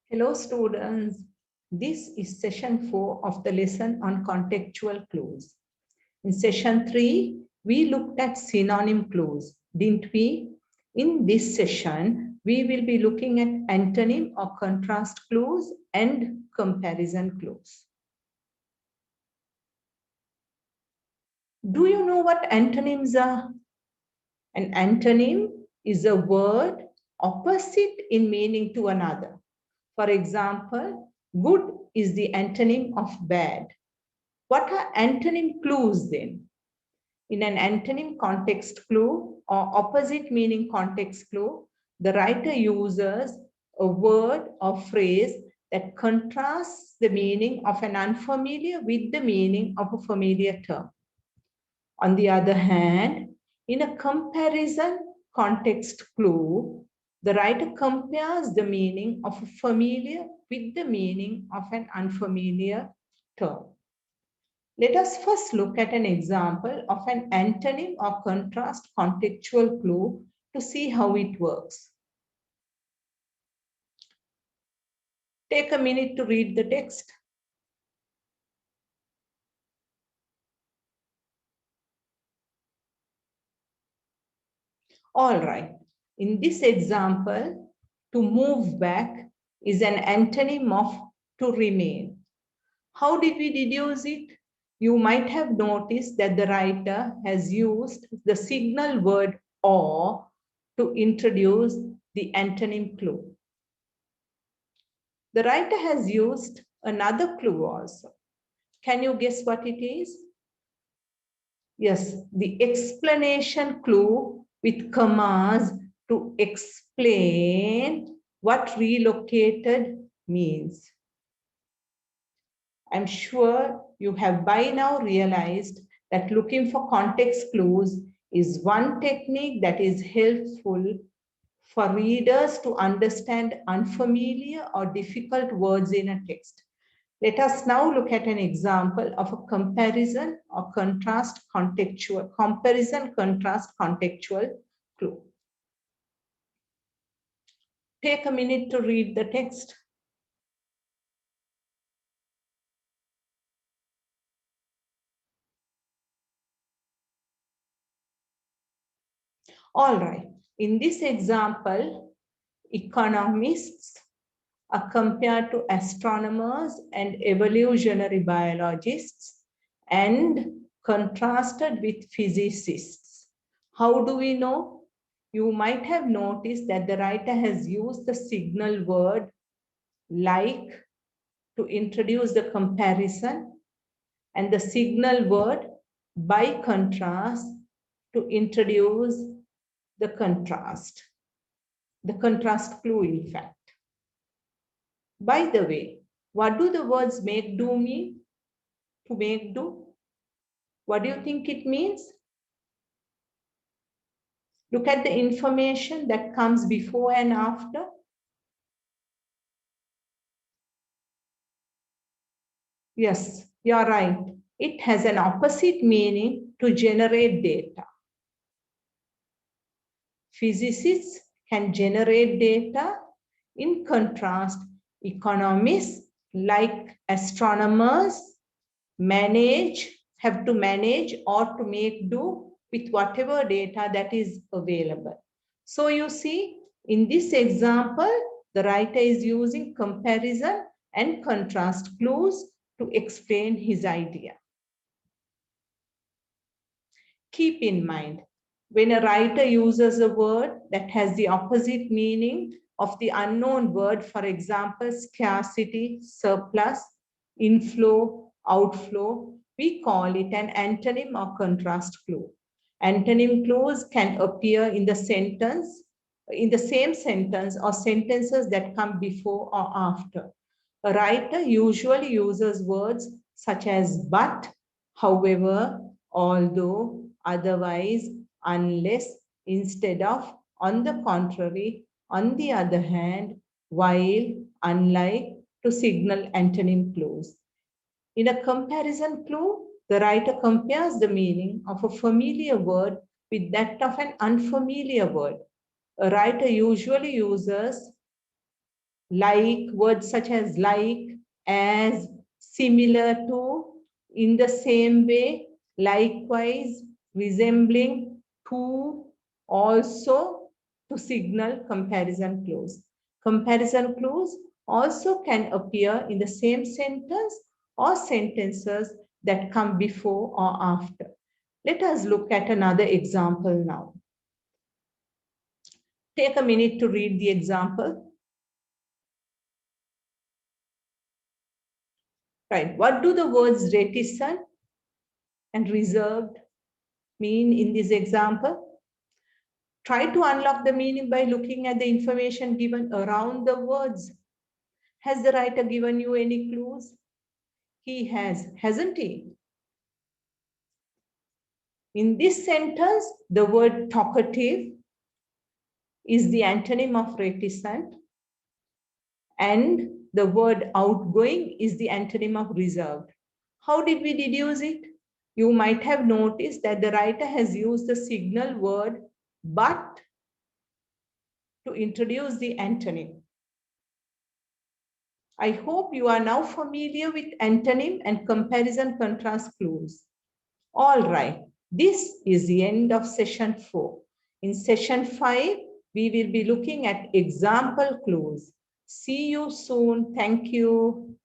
Hello students, this is session 4 of the lesson on contextual clues. In session 3, we looked at synonym clues, didn't we? In this session, we will be looking at antonym or contrast clues and comparison clues. Do you know what antonyms are? An antonym is a word opposite in meaning to another. For example, good is the antonym of bad. What are antonym clues then? In an antonym context clue or opposite meaning context clue, the writer uses a word or phrase that contrasts the meaning of an unfamiliar with the meaning of a familiar term. On the other hand, in a comparison context clue, the writer compares the meaning of a familiar with the meaning of an unfamiliar term. Let us first look at an example of an antonym or contrast contextual clue to see how it works. Take a minute to read the text. All right. In this example, to move back is an antonym of to remain. How did we deduce it? You might have noticed that the writer has used the signal word or to introduce the antonym clue. The writer has used another clue also. Can you guess what it is? Yes, the explanation clue with commas to explain what relocated means. I'm sure you have by now realized that looking for context clues is one technique that is helpful for readers to understand unfamiliar or difficult words in a text. Let us now look at an example of a comparison or contrast contextual clue. Take a minute to read the text. All right. In this example, economists are compared to astronomers and evolutionary biologists and contrasted with physicists. How do we know? You might have noticed that the writer has used the signal word like to introduce the comparison and the signal word by contrast to introduce the contrast clue in fact. By the way, what do the words make do mean? To make do? What do you think it means? Look at the information that comes before and after. Yes, you're right. It has an opposite meaning to generate data. Physicists can generate data. In contrast, economists, like astronomers, have to manage or to make do with whatever data that is available. So you see, in this example, the writer is using comparison and contrast clues to explain his idea. Keep in mind, when a writer uses a word that has the opposite meaning of the unknown word, for example, scarcity, surplus, inflow, outflow, we call it an antonym or contrast clue. Antonym clues can appear in the same sentence or sentences that come before or after. A writer usually uses words such as but, however, although, otherwise, unless, instead of, on the contrary, on the other hand, while, unlike, to signal antonym clues. In a comparison clue, the writer compares the meaning of a familiar word with that of an unfamiliar word. A writer usually uses like, words such as like, as, similar to, in the same way, likewise, resembling, to, also, to signal comparison clause. Comparison clause also can appear in the same sentence or sentences that come before or after. Let us look at another example now. Take a minute to read the example. Right. What do the words reticent and reserved mean in this example? Try to unlock the meaning by looking at the information given around the words. Has the writer given you any clues? He has, hasn't he? In this sentence, the word talkative is the antonym of reticent, and the word outgoing is the antonym of reserved. How did we deduce it? You might have noticed that the writer has used the signal word but to introduce the antonym. I hope you are now familiar with antonym and comparison contrast clues. All right, this is the end of session 4. In session 5, we will be looking at example clues. See you soon. Thank you.